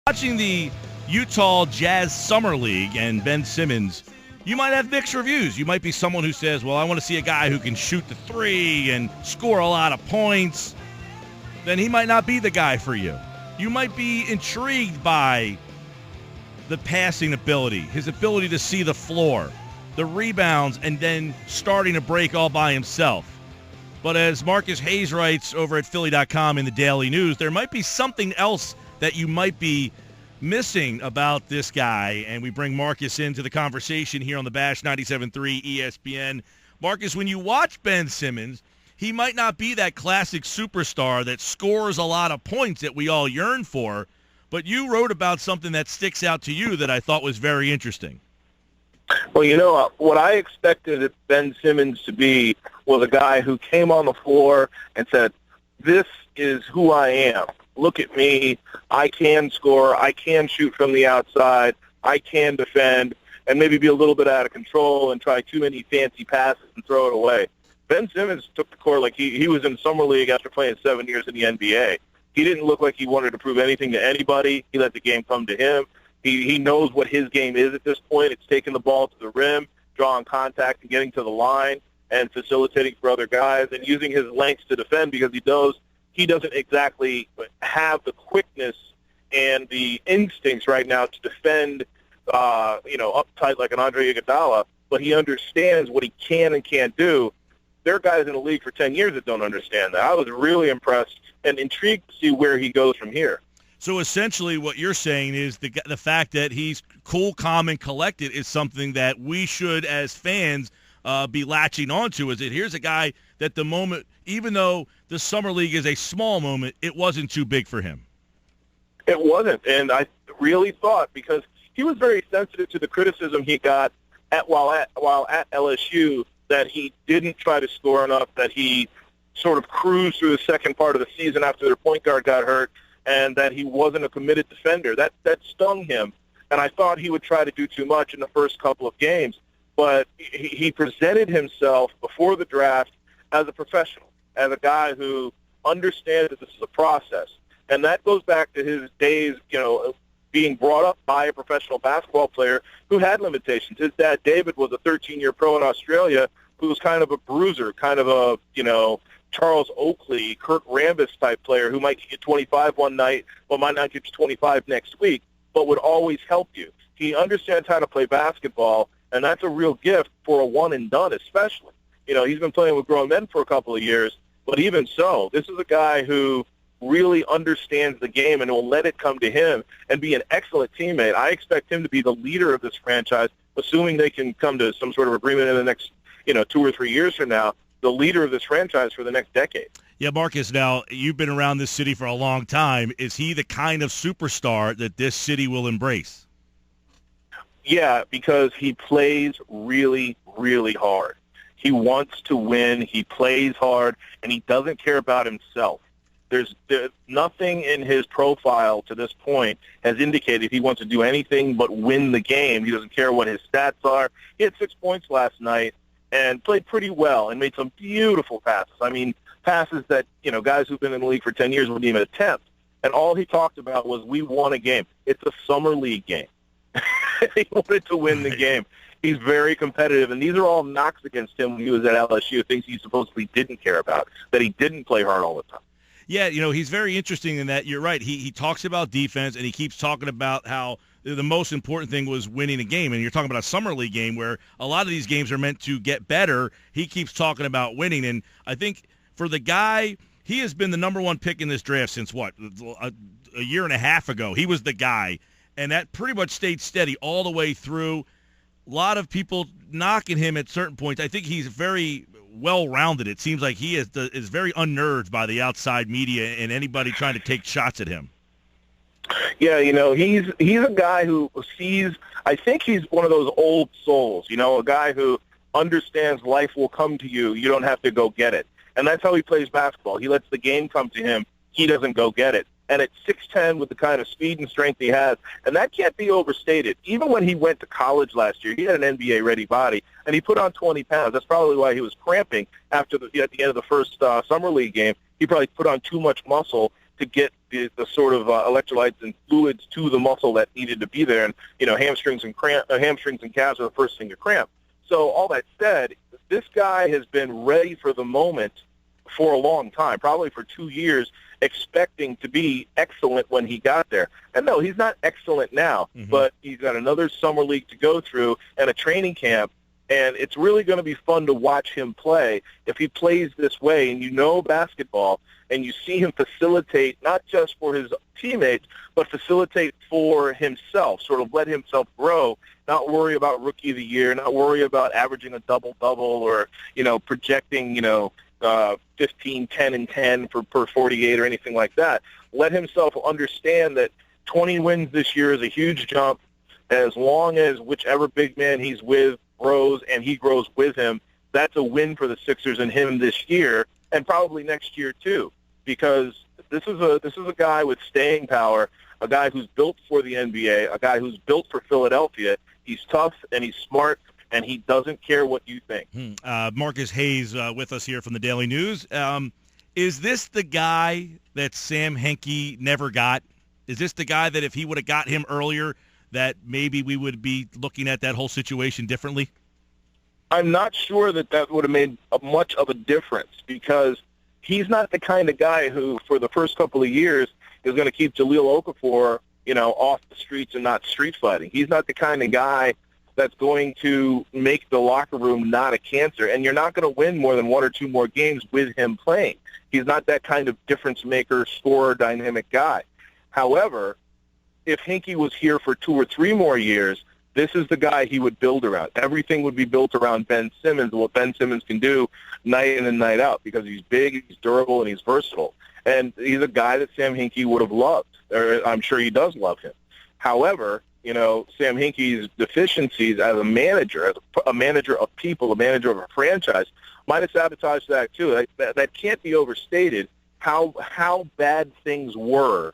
Watching the Utah Jazz Summer League and Ben Simmons, you might have mixed reviews. You might be someone who says, well, I want to see a guy who can shoot the three and score a lot of points. Then he might not be the guy for you. You might be intrigued by the passing ability, his ability to see the floor, the rebounds, and then starting to break all by himself. But as Marcus Hayes writes over at Philly.com in the Daily News, there might be something else that you might be missing about this guy, and we bring Marcus into the conversation here on the Bash 97.3 ESPN. Marcus, when you watch Ben Simmons, he might not be that classic superstar that scores a lot of points that we all yearn for, but you wrote about something that sticks out to you that I thought was very interesting. Well, what I expected Ben Simmons to be was a guy who came on the floor and said, this is who I am. Look at me. I can score. I can shoot from the outside. I can defend, and maybe be a little bit out of control and try too many fancy passes and throw it away. Ben Simmons took the court like he was in Summer League after playing 7 years in the NBA. He didn't look like he wanted to prove anything to anybody. He let the game come to him. He knows what his game is at this point. It's taking the ball to the rim, drawing contact and getting to the line and facilitating for other guys and using his length to defend because he knows he doesn't exactly have the quickness and the instincts right now to defend, uptight like an Andre Iguodala, but he understands what he can and can't do. There are guys in the league for 10 years that don't understand that. I was really impressed and intrigued to see where he goes from here. So essentially what you're saying is the fact that he's cool, calm, and collected is something that we should, as fans, be latching onto. Is it here's a guy that the moment, even though the Summer League is a small moment, it wasn't too big for him. It wasn't, and I really thought because he was very sensitive to the criticism he got while at LSU that he didn't try to score enough, that he sort of cruised through the second part of the season after their point guard got hurt, and that he wasn't a committed defender. That stung him, and I thought he would try to do too much in the first couple of games. But he presented himself before the draft as a professional, as a guy who understands that this is a process. And that goes back to his days, being brought up by a professional basketball player who had limitations. His dad, David, was a 13-year pro in Australia who was kind of a bruiser, kind of a, Charles Oakley, Kurt Rambis type player who might get 25 one night, but might not get you 25 next week, but would always help you. He understands how to play basketball, and that's a real gift for a one-and-done especially. He's been playing with grown men for a couple of years, but even so, this is a guy who really understands the game and will let it come to him and be an excellent teammate. I expect him to be the leader of this franchise, assuming they can come to some sort of agreement in the next, 2 or 3 years from now, the leader of this franchise for the next decade. Yeah, Marcus, now, you've been around this city for a long time. Is he the kind of superstar that this city will embrace? Yeah, because he plays really, really hard. He wants to win. He plays hard, and he doesn't care about himself. There's nothing in his profile to this point has indicated he wants to do anything but win the game. He doesn't care what his stats are. He had 6 points last night and played pretty well and made some beautiful passes. I mean, passes that, guys who've been in the league for 10 years wouldn't even attempt. And all he talked about was, we won a game. It's a summer league game. He wanted to win the game. He's very competitive, and these are all knocks against him when he was at LSU, things he supposedly didn't care about, that he didn't play hard all the time. Yeah, he's very interesting in that. You're right. He talks about defense, and he keeps talking about how the most important thing was winning a game. And you're talking about a summer league game where a lot of these games are meant to get better. He keeps talking about winning. And I think for the guy, he has been the number one pick in this draft since, a year and a half ago. He was the guy. And that pretty much stayed steady all the way through. A lot of people knocking him at certain points. I think he's very well-rounded. It seems like he is very unnerved by the outside media and anybody trying to take shots at him. Yeah, he's a guy who sees – I think he's one of those old souls, a guy who understands life will come to you. You don't have to go get it. And that's how he plays basketball. He lets the game come to him. He doesn't go get it. And at 6'10", with the kind of speed and strength he has, and that can't be overstated. Even when he went to college last year, he had an NBA-ready body, and he put on 20 pounds. That's probably why he was cramping at the end of the first summer league game. He probably put on too much muscle to get the sort of electrolytes and fluids to the muscle that needed to be there. And, hamstrings and calves are the first thing to cramp. So all that said, this guy has been ready for the moment for a long time, probably for 2 years, expecting to be excellent when he got there. And no, he's not excellent now, but he's got another summer league to go through and a training camp. And it's really going to be fun to watch him play if he plays this way. And basketball, and you see him facilitate not just for his teammates, but facilitate for himself, sort of let himself grow, not worry about Rookie of the Year, not worry about averaging a double-double or, projecting, 15, 10, and 10 per 48 or anything like that. Let himself understand that 20 wins this year is a huge jump. As long as whichever big man he's with grows and he grows with him, that's a win for the Sixers and him this year and probably next year too, because this is a guy with staying power, a guy who's built for the NBA, a guy who's built for Philadelphia. He's tough and he's smart, and he doesn't care what you think. Marcus Hayes with us here from the Daily News. Is this the guy that Sam Hinkie never got? Is this the guy that if he would have got him earlier, that maybe we would be looking at that whole situation differently? I'm not sure that would have made much of a difference, because he's not the kind of guy who, for the first couple of years, is going to keep Jahlil Okafor, off the streets and not street fighting. He's not the kind of guy that's going to make the locker room not a cancer, and you're not going to win more than 1 or 2 more games with him playing. He's not that kind of difference maker, scorer, dynamic guy. However, if Hinkie was here for 2 or 3 more years, this is the guy he would build around. Everything would be built around Ben Simmons and what Ben Simmons can do night in and night out, because he's big, he's durable, and he's versatile. And he's a guy that Sam Hinkie would have loved, or I'm sure he does love him. However, Sam Hinkie's deficiencies as a manager of people, a manager of a franchise, might have sabotaged that too. That can't be overstated, how bad things were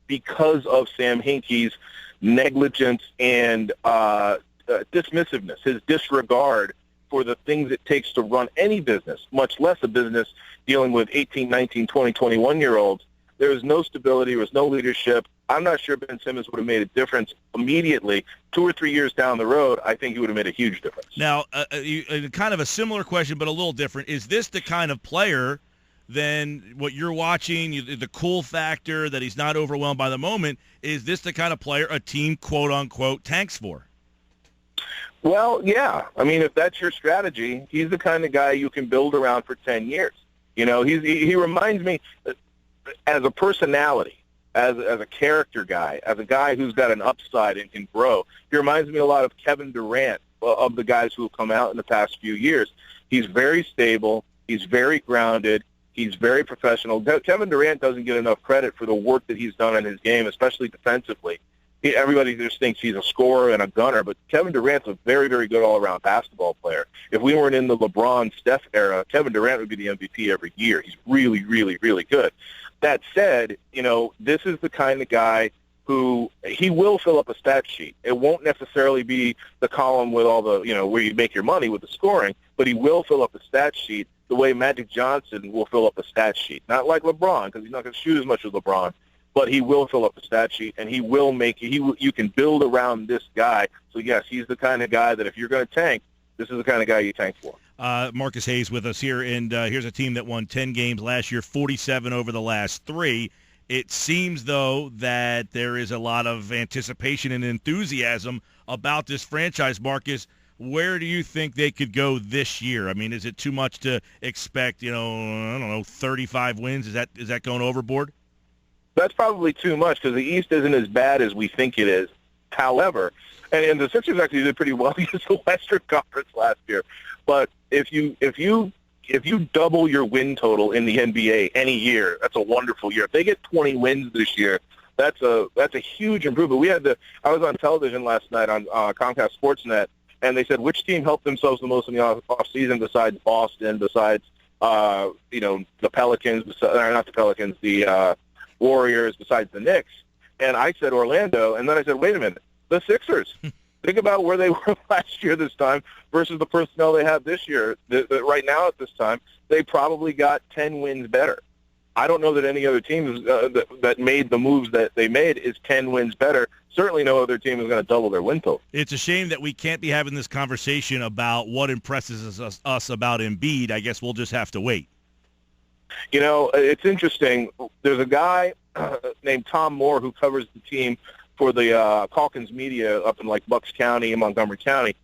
because of Sam Hinkie's negligence and dismissiveness, his disregard for the things it takes to run any business, much less a business dealing with 18, 19, 20, 21-year-olds. There was no stability. There was no leadership. I'm not sure Ben Simmons would have made a difference immediately. 2 or 3 years down the road, I think he would have made a huge difference. Now, kind of a similar question, but a little different. Is this the kind of player then what you're watching, the cool factor that he's not overwhelmed by the moment, is this the kind of player a team, quote-unquote, tanks for? Well, yeah. I mean, if that's your strategy, he's the kind of guy you can build around for 10 years. He reminds me, as a personality, as a character guy, as a guy who's got an upside and can grow, he reminds me a lot of Kevin Durant, of the guys who have come out in the past few years. He's very stable. He's very grounded. He's very professional. Kevin Durant doesn't get enough credit for the work that he's done in his game, especially defensively. Everybody just thinks he's a scorer and a gunner, but Kevin Durant's a very, very good all-around basketball player. If we weren't in the LeBron-Steph era, Kevin Durant would be the MVP every year. He's really, really, really good. That said, this is the kind of guy who he will fill up a stat sheet. It won't necessarily be the column with all the, where you make your money with the scoring, but he will fill up a stat sheet the way Magic Johnson will fill up a stat sheet. Not like LeBron, because he's not going to shoot as much as LeBron, but he will fill up the stat sheet, and he will make it. You can build around this guy. So, yes, he's the kind of guy that if you're going to tank, this is the kind of guy you tank for. Marcus Hayes with us here, and here's a team that won 10 games last year, 47 over the last 3. It seems, though, that there is a lot of anticipation and enthusiasm about this franchise. Marcus, where do you think they could go this year? I mean, is it too much to expect, 35 wins? Is that going overboard? That's probably too much, because the East isn't as bad as we think it is. However, and the Sixers actually did pretty well against the Western Conference last year. But if you double your win total in the NBA any year, that's a wonderful year. If they get 20 wins this year, that's a huge improvement. I was on television last night on Comcast Sportsnet, and they said which team helped themselves the most in the offseason besides Boston, besides the Pelicans, not the Pelicans, the Warriors, besides the Knicks. And I said Orlando, and then I said, wait a minute, the Sixers. Think about where they were last year this time versus the personnel they have this year. Right now at this time, they probably got 10 wins better. I don't know that any other team that made the moves that they made is 10 wins better. Certainly no other team is going to double their win total. It's a shame that we can't be having this conversation about what impresses us about Embiid. I guess we'll just have to wait. You know, it's interesting. There's a guy named Tom Moore who covers the team for the Calkins Media up in like Bucks County and Montgomery County,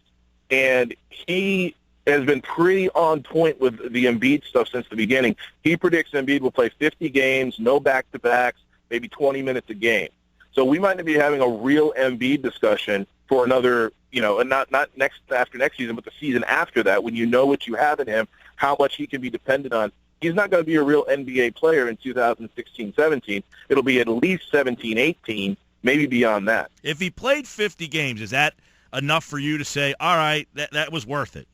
and he has been pretty on point with the Embiid stuff since the beginning. He predicts Embiid will play 50 games, no back-to-backs, maybe 20 minutes a game. So we might be having a real Embiid discussion for another, you know, and not after next season, but the season after that, when you know what you have in him, how much he can be dependent on. He's not going to be a real NBA player in 2016-17. It'll be at least 17-18, maybe beyond that. If he played 50 games, is that enough for you to say, all right, that was worth it?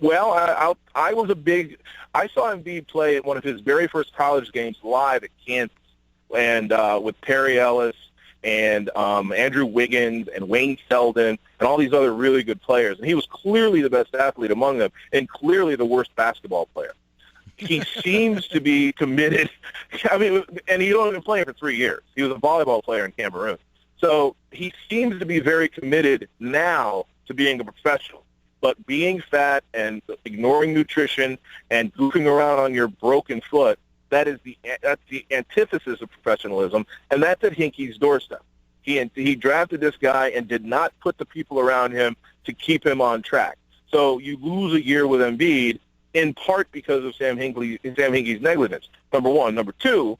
Well, I saw Embiid play at one of his very first college games live at Kansas, and with Perry Ellis and Andrew Wiggins and Wayne Selden and all these other really good players. And he was clearly the best athlete among them and clearly the worst basketball player. He seems to be committed. I mean, and he'd only been playing for 3 years. He was a volleyball player in Cameroon. So he seems to be very committed now to being a professional. But being fat and ignoring nutrition and goofing around on your broken foot, that's the antithesis of professionalism, and that's at Hinkie's doorstep. He drafted this guy and did not put the people around him to keep him on track. So you lose a year with Embiid in part because of Sam Hinkie's negligence, number one. Number two,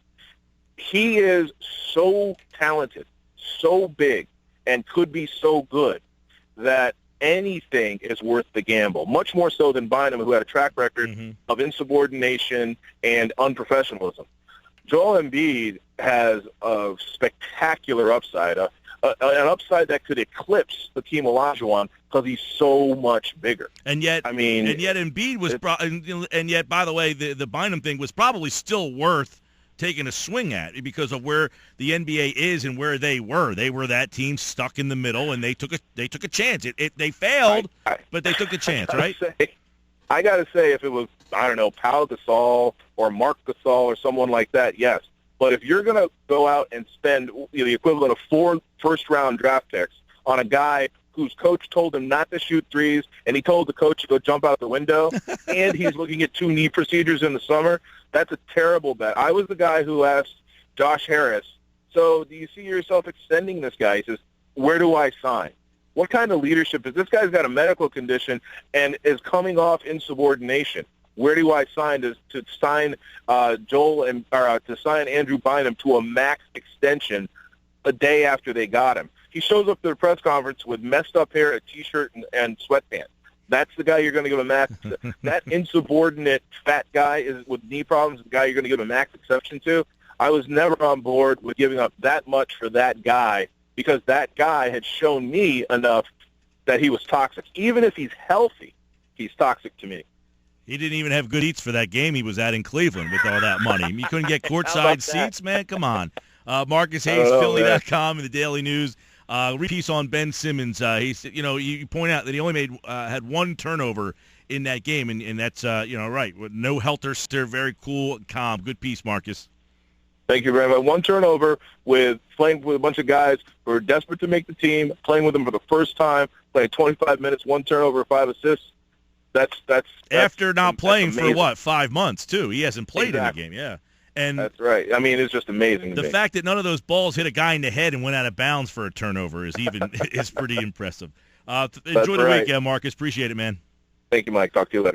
he is so talented, so big, and could be so good that anything is worth the gamble, much more so than Bynum, who had a track record of insubordination and unprofessionalism. Joel Embiid has a spectacular upside, an upside that could eclipse Hakeem Olajuwon because he's so much bigger. And yet, Embiid was, and yet, by the way, the Bynum thing was probably still worth taking a swing at because of where the NBA is and where they were. They were that team stuck in the middle, and they took a chance. They failed, but they took a chance, right? I got to say, if it was, I don't know, Pau Gasol or Mark Gasol or someone like that, yes. But if you're going to go out and spend the equivalent of 4 first-round draft picks on a guy whose coach told him not to shoot threes, and he told the coach to go jump out the window, and he's looking at 2 knee procedures in the summer, that's a terrible bet. I was the guy who asked Josh Harris, so do you see yourself extending this guy? He says, where do I sign? What kind of leadership is this? Guy's got a medical condition and is coming off insubordination. Where do I sign to sign to sign Andrew Bynum to a max extension a day after they got him? He shows up to the press conference with messed up hair, a T-shirt, and sweatpants. That's the guy you're going to give a max. That insubordinate fat guy is with knee problems. The guy you're going to give a max exception to. I was never on board with giving up that much for that guy because that guy had shown me enough that he was toxic. Even if he's healthy, he's toxic to me. He didn't even have good seats for that game he was at in Cleveland with all that money. You couldn't get courtside seats, man? Come on. Marcus Hayes, Philly.com, and the Daily News. Piece on Ben Simmons. He said, you point out that he only had 1 turnover in that game, and that's right. With no helter-skelter, very cool, calm. Good piece, Marcus. Thank you very much. 1 turnover with playing with a bunch of guys who are desperate to make the team, playing with them for the first time, playing 25 minutes, 1 turnover, 5 assists. That's after not playing for what, 5 months too. He hasn't played in the game. Yeah. And that's right. I mean, it's just amazing. The fact that none of those balls hit a guy in the head and went out of bounds for a turnover is pretty impressive. Enjoy the week, Marcus. Appreciate it, man. Thank you, Mike. Talk to you later.